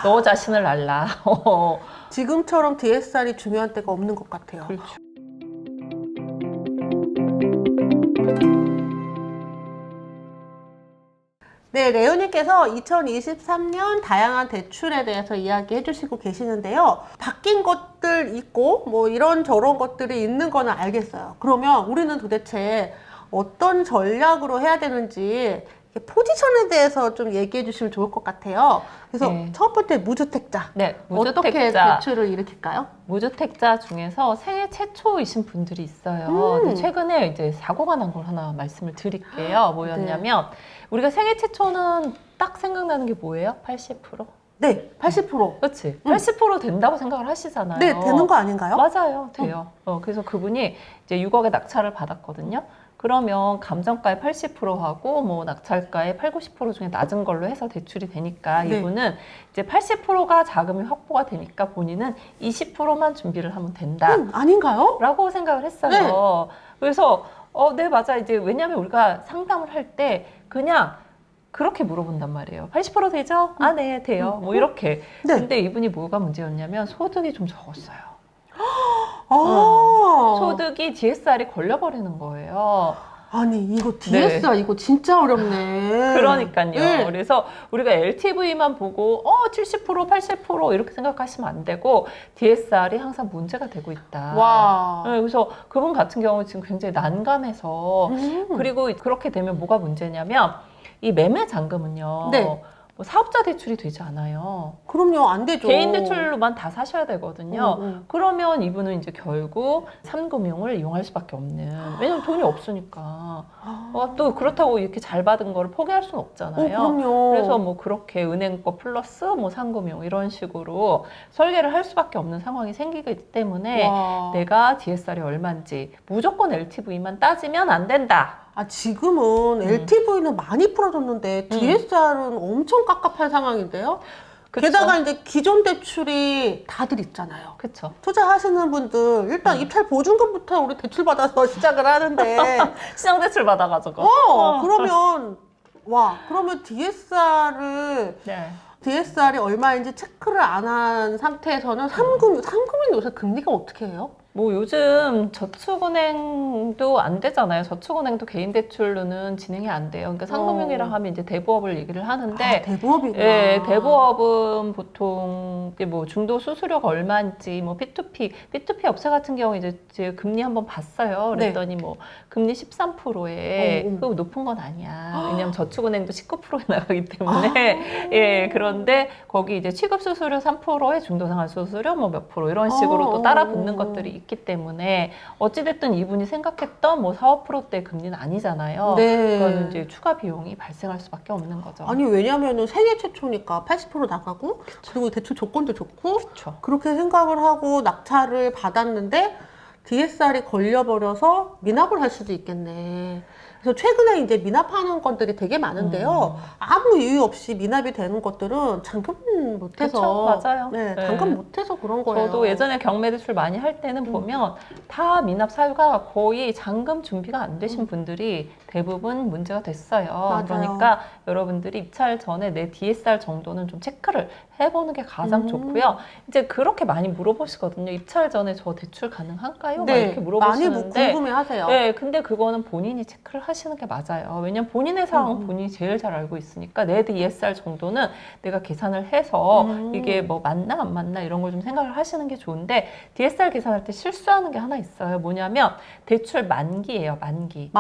너 자신을 알라. 지금처럼 DSR이 중요한 때가 없는 것 같아요. 그렇죠. 네, 레오님께서 2023년 다양한 대출에 대해서 이야기해 주시고 계시는데요. 바뀐 것들 있고 뭐 이런 저런 것들이 있는 거는 알겠어요. 그러면 우리는 도대체 어떤 전략으로 해야 되는지 포지션에 대해서 좀 얘기해 주시면 좋을 것 같아요. 그래서 네. 첫 번째 무주택자. 네, 어떻게 무주택자. 대출을 일으킬까요? 무주택자 중에서 생애 최초이신 분들이 있어요. 근데 최근에 이제 사고가 난 걸 하나 말씀을 드릴게요. 뭐였냐면 우리가 생애 최초는 딱 생각나는 게 뭐예요? 80%? 네, 80%. 그렇지. 80% 된다고 생각을 하시잖아요. 네, 되는 거 아닌가요? 맞아요. 돼요. 그래서 그분이 이제 6억의 낙찰을 받았거든요. 그러면 감정가의 80%하고 뭐 낙찰가의 8, 90% 중에 낮은 걸로 해서 대출이 되니까 네. 이분은 이제 80%가 자금이 확보가 되니까 본인은 20%만 준비를 하면 된다. 아닌가요? 라고 생각을 했어요. 그래서 네, 맞아. 이제 왜냐하면 우리가 상담을 할 때 그냥 그렇게 물어본단 말이에요. 80% 되죠? 아, 네, 돼요. 뭐 이렇게. 네. 근데 이분이 뭐가 문제였냐면 소득이 좀 적었어요. 아, 소득이 DSR이 걸려버리는 거예요. 아니 이거 DSR 이거 진짜 어렵네. 그러니까요. 네. 그래서 우리가 LTV만 보고 70%, 80% 이렇게 생각하시면 안 되고 DSR이 항상 문제가 되고 있다. 와. 네, 그래서 그분 같은 경우 지금 굉장히 난감해서 그리고 그렇게 되면 뭐가 문제냐면 이 매매 잔금은요. 네. 뭐 사업자 대출이 되지 않아요. 그럼요, 안 되죠. 개인 대출로만 다 사셔야 되거든요. 그러면 이분은 이제 결국 삼금융을 이용할 수밖에 없는. 왜냐면 돈이 없으니까. 또 그렇다고 이렇게 잘 받은 거를 포기할 수는 없잖아요. 그럼요. 그래서 뭐 그렇게 은행 거 플러스 뭐 삼금융 이런 식으로 설계를 할 수밖에 없는 상황이 생기기 때문에 와. 내가 DSR이 얼마인지 무조건 LTV만 따지면 안 된다. 아, 지금은 LTV는 많이 풀어줬는데 DSR은 엄청 깝깝한 상황인데요. 그쵸? 게다가 이제 기존 대출이 다들 있잖아요. 그쵸. 투자하시는 분들 일단 입찰 보증금부터 우리 대출 받아서 시작을 하는데 신용대출 받아가지고. 그러면 그러면 DSR이 얼마인지 체크를 안 한 상태에서는 상금이 요새 금리가 어떻게 해요? 뭐 요즘 저축은행도 안 되잖아요. 저축은행도 개인 대출로는 진행이 안 돼요. 그러니까 상금융이라 하면 이제 대부업을 얘기를 하는데 대부업이구나. 예, 대부업은 보통 이제 뭐 중도 수수료가 얼마인지 뭐 P2P 업체 같은 경우 이제 금리 한번 봤어요. 그랬더니 뭐 금리 13%에 그거 높은 건 아니야. 왜냐면 저축은행도 19%에 나가기 때문에 예, 그런데 거기 이제 취급 수수료 3%에 중도상환 수수료 뭐 몇 프로 이런 식으로 또 따라 붙는 것들이 있기 때문에 어찌됐든 이분이 생각했던 뭐 4, 5%대 금리는 아니잖아요. 네. 그거는 이제 추가 비용이 발생할 수밖에 없는 거죠. 아니 왜냐면은 생애 최초니까 80% 나가고 그리고 대출 조건도 좋고 그쵸. 그렇게 생각을 하고 낙찰을 받았는데 DSR이 걸려버려서 미납을 할 수도 있겠네. 그래서 최근에 이제 미납하는 것들이 되게 많은데요. 아무 이유 없이 미납이 되는 것들은 잔금 못해서. 그쵸, 맞아요. 네, 네. 잔금 못해서 그런 거예요. 저도 예전에 경매대출 많이 할 때는 보면 다 미납 사유가 거의 잔금 준비가 안 되신 분들이 대부분 문제가 됐어요. 맞아요. 그러니까 여러분들이 입찰 전에 내 DSR 정도는 좀 체크를 해보는 게 가장 좋고요. 이제 그렇게 많이 물어보시거든요. 입찰 전에 저 대출 가능한가요? 막 네, 이렇게 많이 물어보시는데 궁금해하세요. 네, 근데 그거는 본인이 체크를 하시는 게 맞아요. 왜냐면 본인의 상황 본인이 제일 잘 알고 있으니까 내 DSR 정도는 내가 계산을 해서 이게 뭐 맞나 안 맞나 이런 걸 좀 생각을 하시는 게 좋은데 DSR 계산할 때 실수하는 게 하나 있어요. 뭐냐면 대출 만기예요. 만기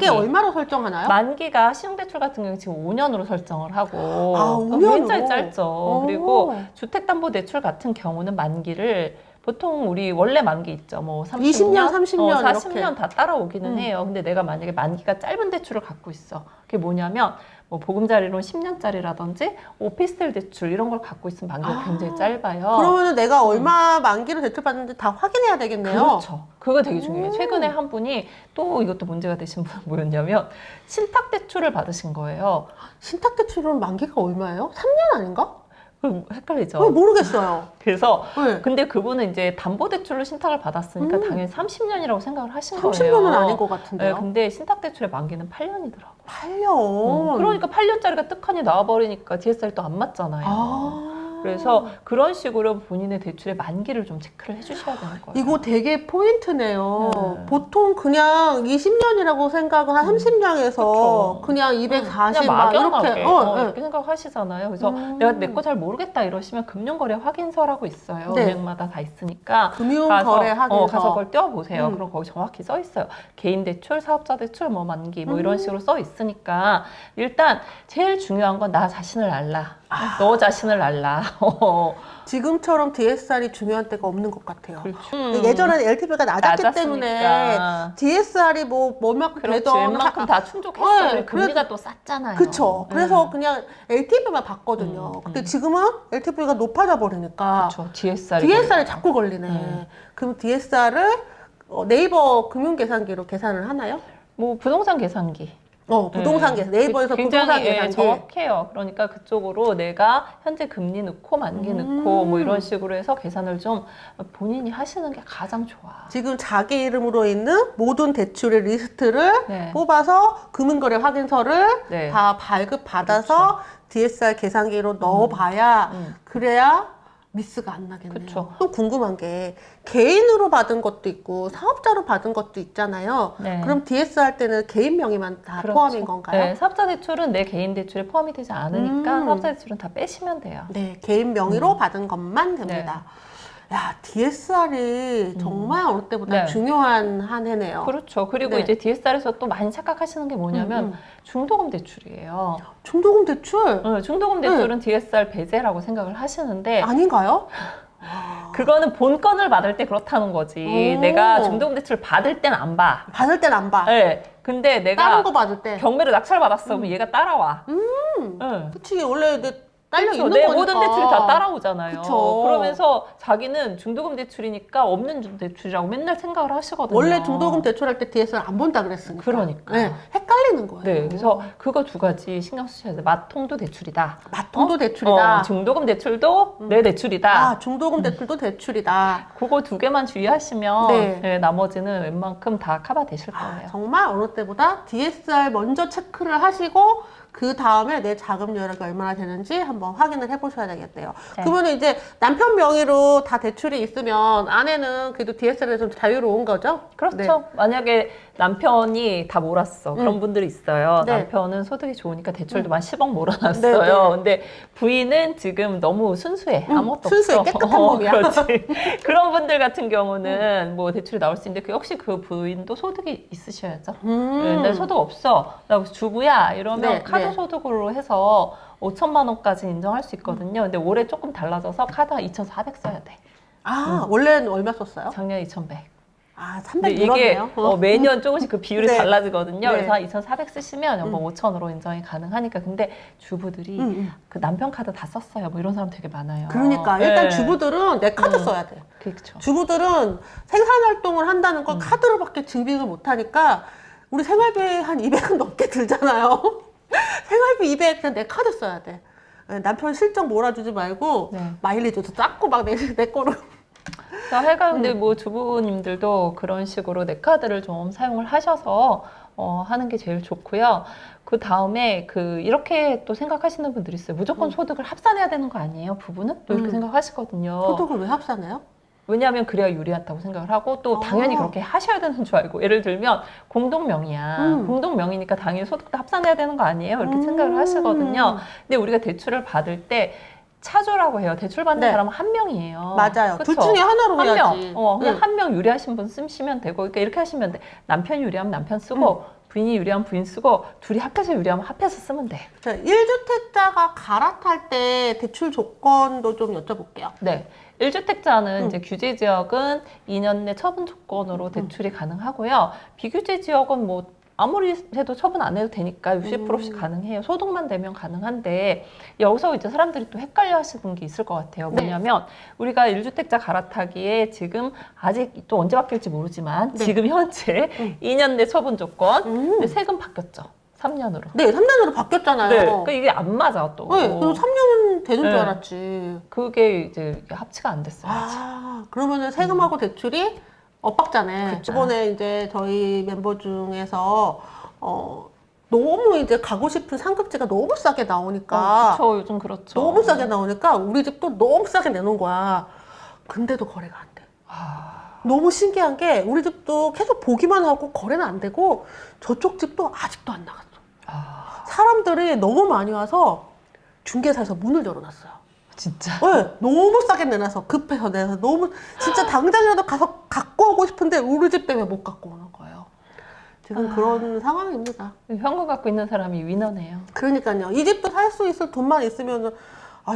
얼마로 설정하나요? 만기가 신용대출 같은 경우는 지금 5년으로 설정을 하고 5년으로? 굉장히 짧죠. 그리고 주택담보대출 같은 경우는 만기를 보통 우리 원래 만기 있죠. 뭐 20년, 30년 40년 이렇게. 다 따라오기는 해요. 근데 내가 만약에 만기가 짧은 대출을 갖고 있어. 그게 뭐냐면 뭐 보금자리론 10년짜리라든지 오피스텔 대출 이런 걸 갖고 있으면 만기가 굉장히 짧아요. 그러면 내가 얼마 만기로 대출 받는지 다 확인해야 되겠네요. 그렇죠. 그거 되게 중요해요. 최근에 한 분이 또 이것도 문제가 되신 분은 뭐였냐면 신탁 대출을 받으신 거예요. 신탁 대출은 만기가 얼마예요? 3년 아닌가? 헷갈리죠. 모르겠어요. 그래서 네. 근데 그분은 이제 담보대출로 신탁을 받았으니까 당연히 30년이라고 생각을 하신 거예요. 30년은 아닌 것 같은데요. 네, 근데 신탁대출의 만기는 8년이더라고요. 8년. 그러니까 8년짜리가 떡하니 나와버리니까 DSR이 또 안 맞잖아요. 그래서 그런 식으로 본인의 대출의 만기를 좀 체크를 해주셔야 되는 거예요. 이거 되게 포인트네요. 네. 보통 그냥 20년이라고 생각을 한 30년에서 그쵸. 그냥 240 그냥 막 막연하게 이렇게. 이렇게 생각하시잖아요. 그래서 내가 내 거 잘 모르겠다 이러시면 금융거래 확인서라고 있어요. 네. 은행마다 다 있으니까 금융거래 확인서. 가서 그걸 떼어보세요. 그럼 거기 정확히 써 있어요. 개인 대출, 사업자 대출, 뭐 만기 뭐 이런 식으로 써 있으니까 일단 제일 중요한 건 나 자신을 알라. 너 자신을 알라. 지금처럼 DSR이 중요한 때가 없는 것 같아요. 그렇죠. 예전에는 LTV가 낮았기 때문에 낮았으니까. DSR이 뭐만큼 그렇지. 되던 웬만큼 다 충족했어요. 네, 금리가 또 쌌잖아요. 그쵸. 그래서 그냥 LTV만 봤거든요. 근데 지금은 LTV가 높아져 버리니까 그렇죠. DSR이 DSR이 자꾸 걸리네. 그럼 DSR을 네이버 금융계산기로 계산을 하나요? 뭐 부동산 계산기. 부동산 계산. 네이버에서 부동산 굉장히 계산기. 정확해요. 그러니까 그쪽으로 내가 현재 금리 넣고 만기 넣고 뭐 이런 식으로 해서 계산을 좀 본인이 하시는 게 가장 좋아. 지금 자기 이름으로 있는 모든 대출의 리스트를 네. 뽑아서 금융거래 확인서를 네. 다 발급받아서 DSR 계산기로 넣어봐야 그래야 미스가 안 나겠네요. 그쵸. 또 궁금한 게 개인으로 받은 것도 있고 사업자로 받은 것도 있잖아요. 네. 그럼 DSR 할 때는 개인 명의만 다 그렇죠. 포함인 건가요? 네, 사업자 대출은 내 개인 대출에 포함이 되지 않으니까 사업자 대출은 다 빼시면 돼요. 네, 개인 명의로 받은 것만 됩니다. 야, DSR이 정말 어느 때보다 네. 중요한 한 해네요. 그렇죠. 그리고 네. 이제 DSR에서 또 많이 착각하시는 게 뭐냐면 중도금 대출이에요. 중도금 대출 중도금 대출은 DSR 배제라고 생각을 하시는데 아닌가요? 그거는 본건을 받을 때 그렇다는 거지. 오. 내가 중도금 대출 받을 땐 안 봐. 받을 땐 안 봐. 네. 근데 내가 다른 거 받을 때. 경매로 낙찰 받았어. 그럼 얘가 따라와. 네. 그치, 원래 딸려 그렇죠. 있는 내 거니까. 모든 대출이 다 따라오잖아요. 그쵸. 그러면서 자기는 중도금 대출이니까 없는 대출이라고 맨날 생각을 하시거든요. 원래 중도금 대출할 때 DSR 안 본다 그랬으니까. 그러니까. 네, 헷갈리는 거예요. 네, 그래서 그거 두 가지 신경 쓰셔야 돼요. 마통도 대출이다. 마통도 대출이다. 중도금 대출도 내 대출이다. 아, 중도금 대출도 대출이다. 그거 두 개만 주의하시면 네. 네, 나머지는 웬만큼 다 커버 되실 거예요. 정말 어느 때보다 DSR 먼저 체크를 하시고 그 다음에 내 자금 여력이 얼마나 되는지 한번 확인을 해보셔야 되겠대요. 네. 그러면 이제 남편 명의로 다 대출이 있으면 아내는 그래도 DSR에 좀 자유로운 거죠? 그렇죠. 네. 만약에 남편이 다 몰았어. 그런 분들이 있어요. 네. 남편은 소득이 좋으니까 대출도 한 10억 몰아놨어요. 네, 네. 근데 부인은 지금 너무 순수해. 아무것도 순수해. 없어. 깨끗한 몸이야. 그렇지. 그런 분들 같은 경우는 뭐 대출이 나올 수 있는데 역시 그 부인도 소득이 있으셔야죠. 네, 나 소득 없어. 나 주부야. 이러면 네, 카드 네. 소득으로 해서 5천만 원까지 인정할 수 있거든요. 근데 올해 조금 달라져서 카드 2,400 써야 돼. 아, 원래는 얼마 썼어요? 작년 2,100. 아, 근데 300 이게 늘었네요. 매년 조금씩 그 비율이 네. 달라지거든요. 네. 그래서 한 2,400 쓰시면 연봉 5,000으로 인정이 가능하니까. 근데 주부들이 그 남편 카드 다 썼어요. 뭐 이런 사람 되게 많아요. 그러니까 일단 네. 주부들은 내 카드 써야 돼. 그렇죠. 주부들은 생산활동을 한다는 걸 카드로밖에 증빙을 못하니까 우리 생활비 한 200은 넘게 들잖아요. 생활비 200 그냥 내 카드 써야 돼. 남편 실적 몰아주지 말고 네. 마일리지도 작고 막 내 거로. 자, 하여간 근데 뭐 주부님들도 그런 식으로 내 카드를 좀 사용을 하셔서 하는 게 제일 좋고요. 그 다음에 이렇게 또 생각하시는 분들이 있어요. 무조건 소득을 합산해야 되는 거 아니에요? 부부는? 또 이렇게 생각하시거든요. 소득을 왜 합산해요? 왜냐하면 그래야 유리하다고 생각을 하고 또 당연히 그렇게 하셔야 되는 줄 알고 예를 들면 공동명의야. 공동명의니까 당연히 소득도 합산해야 되는 거 아니에요? 이렇게 생각을 하시거든요. 근데 우리가 대출을 받을 때 차주라고 해요. 대출 받는 네. 사람은 한 명이에요. 맞아요. 그쵸? 둘 중에 하나로 한 해야지. 명. 그냥 한 명 유리하신 분 쓰시면 되고 그러니까 이렇게 하시면 돼. 남편이 유리하면 남편 쓰고 부인이 유리하면 부인 쓰고 둘이 합해서 유리하면 합해서 쓰면 돼. 자, 1주택자가 갈아탈 때 대출 조건도 좀 여쭤볼게요. 네. 1주택자는 이제 규제 지역은 2년 내 처분 조건으로 대출이 가능하고요. 비규제 지역은 뭐 아무리 해도 처분 안 해도 되니까 60%씩 가능해요. 소득만 되면 가능한데 여기서 이제 사람들이 또 헷갈려 하시는 게 있을 것 같아요. 뭐냐면 우리가 1주택자 갈아타기에 지금 아직 또 언제 바뀔지 모르지만 지금 현재 2년 내 처분 조건 근데 세금 바뀌었죠. 3년으로. 네, 3년으로 바뀌었잖아요. 네. 그러니까 이게 안 맞아 또. 네, 그래서 3년 되는 줄 네. 알았지. 그게 이제 합치가 안 됐어요. 아, 그러면은 세금하고 대출이 엇박자네. 그쵸. 이번에 이제 저희 멤버 중에서 너무 이제 가고 싶은 상급지가 너무 싸게 나오니까 그쵸, 요즘 그렇죠. 너무 싸게 나오니까 우리 집도 너무 싸게 내놓은 거야. 근데도 거래가 안 돼. 너무 신기한 게 우리 집도 계속 보기만 하고 거래는 안 되고 저쪽 집도 아직도 안 나갔어. 사람들이 너무 많이 와서 중개사에서 문을 열어놨어요. 진짜. 네, 너무 싸게 내놔서 급해서 내서 너무 진짜 당장이라도 가서 갖고 오고 싶은데 우리 집 때문에 못 갖고 오는 거예요. 지금 그런 상황입니다. 현금 갖고 있는 사람이 위너네요. 그러니까요. 이 집도 살 수 있을 돈만 있으면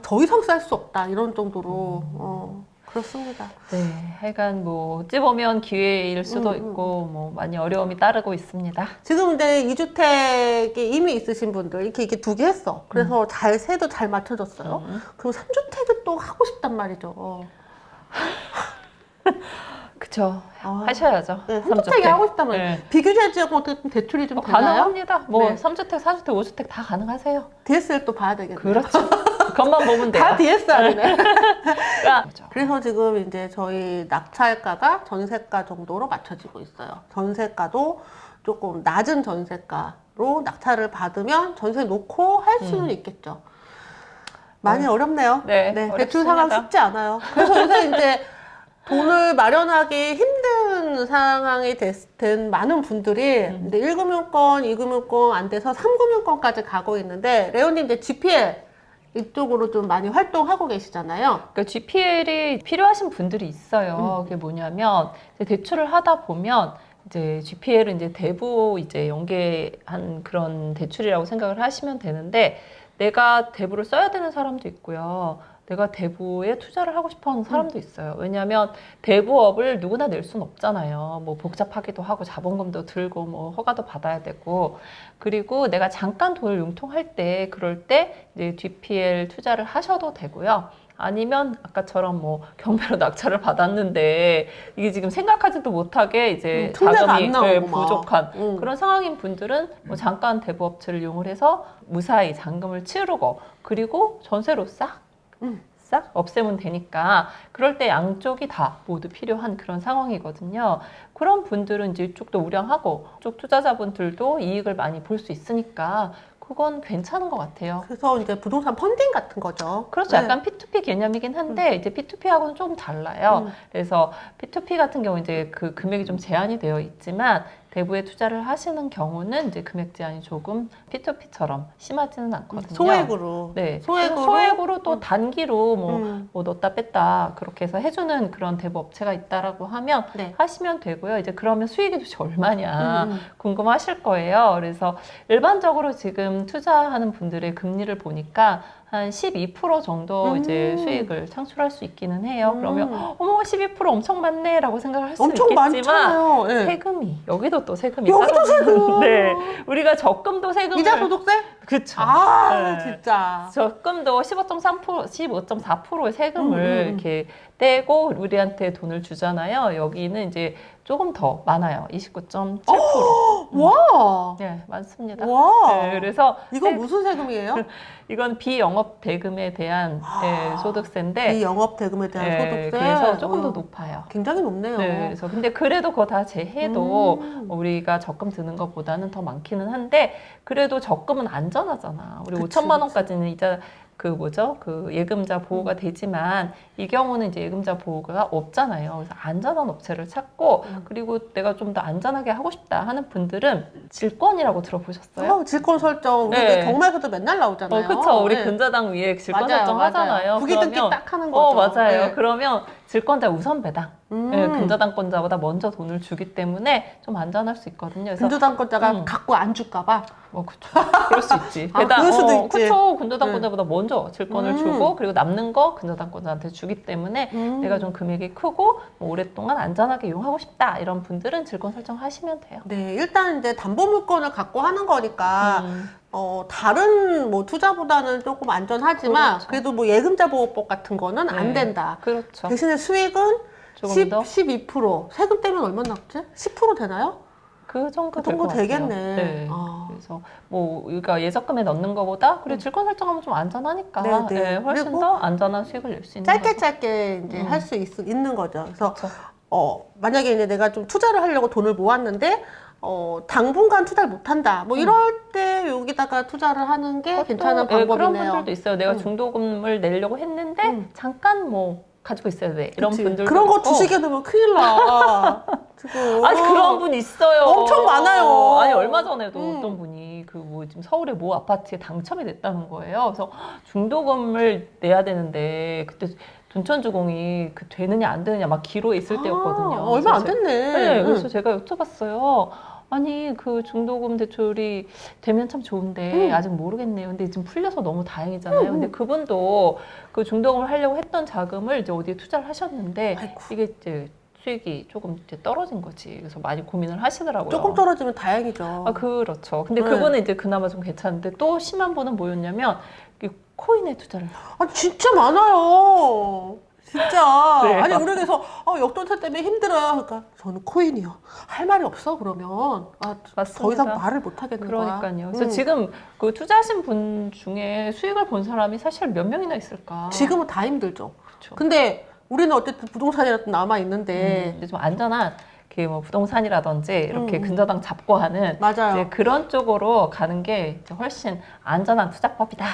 더 이상 살 수 없다 이런 정도로 그렇습니다. 네, 하여간 뭐 어찌 보면 기회일 수도 있고 뭐 많이 어려움이 따르고 있습니다. 지금 이제 2주택이 이미 있으신 분들 이렇게 두 개 했어. 그래서 세도 잘 맞춰졌어요. 그럼 3주택을 또 하고 싶단 말이죠. 그쵸. 하셔야죠. 네, 3주택이 하고 싶단 말이에요. 네. 비규제 지역은 어떻게 대출이 좀 되나요? 가능합니다. 뭐 네. 3주택, 4주택, 5주택 다 가능하세요. DSL 또 봐야 되겠네요. 그렇죠. 그것만 보면 돼요. 다 DSR이네. 그렇죠. 그래서 지금 이제 저희 낙찰가가 전세가 정도로 맞춰지고 있어요. 전세가도 조금 낮은 전세가로 낙찰을 받으면 전세 놓고 할 수는 있겠죠. 많이 어렵네요. 네, 대출 어렵습니다. 상황 쉽지 않아요. 그래서 요새 이제 돈을 마련하기 힘든 상황이 된 많은 분들이 이제 1금융권, 2금융권 안 돼서 3금융권까지 가고 있는데 레오님 이제 GPL 이쪽으로 좀 많이 활동하고 계시잖아요. 그러니까 GPL이 필요하신 분들이 있어요. 그게 뭐냐면 이제 대출을 하다 보면 이제 GPL은 이제 대부 이제 연계한 그런 대출이라고 생각을 하시면 되는데 내가 대부를 써야 되는 사람도 있고요. 내가 대부에 투자를 하고 싶어 하는 사람도 있어요. 왜냐하면 대부업을 누구나 낼 수는 없잖아요. 뭐 복잡하기도 하고 자본금도 들고 뭐 허가도 받아야 되고 그리고 내가 잠깐 돈을 융통할 때 그럴 때 이제 GPL 투자를 하셔도 되고요. 아니면 아까처럼 뭐 경매로 낙찰을 받았는데 이게 지금 생각하지도 못하게 이제 투자가 자금이 안 나오고 막. 부족한 그런 상황인 분들은 뭐 잠깐 대부업체를 이용을 해서 무사히 잔금을 치르고 그리고 전세로 싹 없애면 되니까 그럴 때 양쪽이 다 모두 필요한 그런 상황이거든요. 그런 분들은 이제 이쪽도 우량하고 이쪽 투자자분들도 이익을 많이 볼 수 있으니까 그건 괜찮은 것 같아요. 그래서 이제 부동산 펀딩 같은 거죠. 그렇죠. 네. 약간 P2P 개념이긴 한데 이제 P2P하고는 조금 달라요. 그래서 P2P 같은 경우 이제 그 금액이 좀 제한이 되어 있지만 대부에 투자를 하시는 경우는 이제 금액 제한이 조금 P2P처럼 심하지는 않거든요. 소액으로. 네. 소액으로? 소액으로 또 단기로 뭐 넣었다 뺐다 그렇게 해서 해주는 그런 대부 업체가 있다라고 하면 네. 하시면 되고요. 이제 그러면 수익이 도대체 얼마냐 궁금하실 거예요. 그래서 일반적으로 지금 투자하는 분들의 금리를 보니까 한 12% 정도 이제 수익을 창출할 수 있기는 해요. 그러면 어머 12% 엄청 많네라고 생각할 수 엄청 있겠지만 많잖아요. 네. 세금이 여기도 또 세금이 여기도 따로 세금. 네, 우리가 적금도 세금을 이자 소득세? 그쵸. 아, 네. 진짜. 적금도 15.3%, 15.4%의 세금을 이렇게 떼고 우리한테 돈을 주잖아요. 여기는 이제 조금 더 많아요. 29.7%. 와. 네, 많습니다. 와. 네, 그래서 이거 무슨 세금이에요? 이건 비영업 대금에 대한 네, 소득세인데 이 영업 대금에 대한 네, 소득세. 그래서 조금 더 높아요. 굉장히 높네요. 네, 그래서 근데 그래도 그거 다 제해도 우리가 적금 드는 것보다는 더 많기는 한데 그래도 적금은 안전하잖아. 우리 그치, 5천만 원까지는 이자 그 예금자 보호가 되지만 이 경우는 이제 예금자 보호가 없잖아요. 그래서 안전한 업체를 찾고 그리고 내가 좀 더 안전하게 하고 싶다 하는 분들은 질권이라고 들어보셨어요? 질권 설정. 우리 네. 경매에서도 맨날 나오잖아요. 그쵸. 우리 네. 근저당 위에 질권 맞아요, 설정 맞아요. 하잖아요. 구기등기 딱 하는 거죠. 맞아요. 네. 그러면 질권자 우선 배당. 네, 근저당권자보다 먼저 돈을 주기 때문에 좀 안전할 수 있거든요. 그래서 근저당권자가 갖고 안 줄까봐. 그쵸. 그럴 수 있지. 아, 그럴 수도 있지. 그쵸. 근저당권자보다 먼저 질권을 주고 그리고 남는 거 근저당권자한테 주기 때문에 내가 좀 금액이 크고 뭐 오랫동안 안전하게 이용하고 싶다 이런 분들은 질권 설정하시면 돼요. 네, 일단 이제 담보물권을 갖고 하는 거니까 다른 뭐 투자보다는 조금 안전하지만 그렇죠. 그래도 뭐 예금자 보호법 같은 거는 안 된다. 그렇죠. 대신에 수익은 조금 더? 12%. 세금 떼면 얼마 나왔지? 10% 되나요? 그 정도 그 정도 될것 같아요. 되겠네. 네. 아. 그래서 뭐 그러니까 예적금에 넣는 것보다 그래 질권 설정하면 좀 안전하니까 네, 네. 예, 훨씬 그리고 더 안전한 수익을 낼 수 있는 짧게 거죠. 짧게 이제 할 수 있는 거죠. 그래서 그렇죠. 만약에 이제 내가 좀 투자를 하려고 돈을 모았는데 당분간 투자를 못 한다. 뭐 이럴 때 여기다가 투자를 하는 게 괜찮은 예, 그런 방법이네요. 분들도 있어요. 내가 중도금을 내려고 했는데 잠깐 뭐 가지고 있어야 돼. 이런 그치. 분들도 그런 거 있고. 주식에 넣으면 큰일 나. 지금. 아니 그런 분 있어요. 엄청 많아요. 아니 얼마 전에도 음. 어떤 분이 그 뭐 지금 서울의 모 아파트에 당첨이 됐다는 거예요. 그래서 중도금을 내야 되는데 그때 둔천주공이 그 되느냐 안 되느냐 막 기로에 있을 때였거든요. 얼마 안 그래서 됐네. 네, 그래서 제가 여쭤봤어요. 아니 그 중도금 대출이 되면 참 좋은데 아직 모르겠네요. 근데 지금 풀려서 너무 다행이잖아요. 근데 그분도 그 중도금을 하려고 했던 자금을 이제 어디에 투자를 하셨는데 아이고. 이게 이제 수익이 조금 이제 떨어진 거지. 그래서 많이 고민을 하시더라고요. 조금 떨어지면 다행이죠. 아 그렇죠. 근데 네. 그분은 이제 그나마 좀 괜찮은데 또 심한 분은 뭐였냐면 이 코인에 투자를. 아니 진짜 많아요. 진짜. 그래요? 아니 우리 그래서 역전세 때문에 힘들어요. 그러니까 저는 코인이요. 할 말이 없어 그러면 더 맞습니다. 이상 말을 못 하겠는 거야. 그러니까요. 그래서 지금 그 투자하신 분 중에 수익을 본 사람이 사실 몇 명이나 있을까? 지금은 다 힘들죠. 그렇죠. 근데 우리는 어쨌든 부동산이라도 남아 있는데 근데 좀 안전한 그 뭐 부동산이라든지 이렇게 근저당 잡고 하는 맞아요. 이제 그런 쪽으로 가는 게 이제 훨씬 안전한 투자법이다.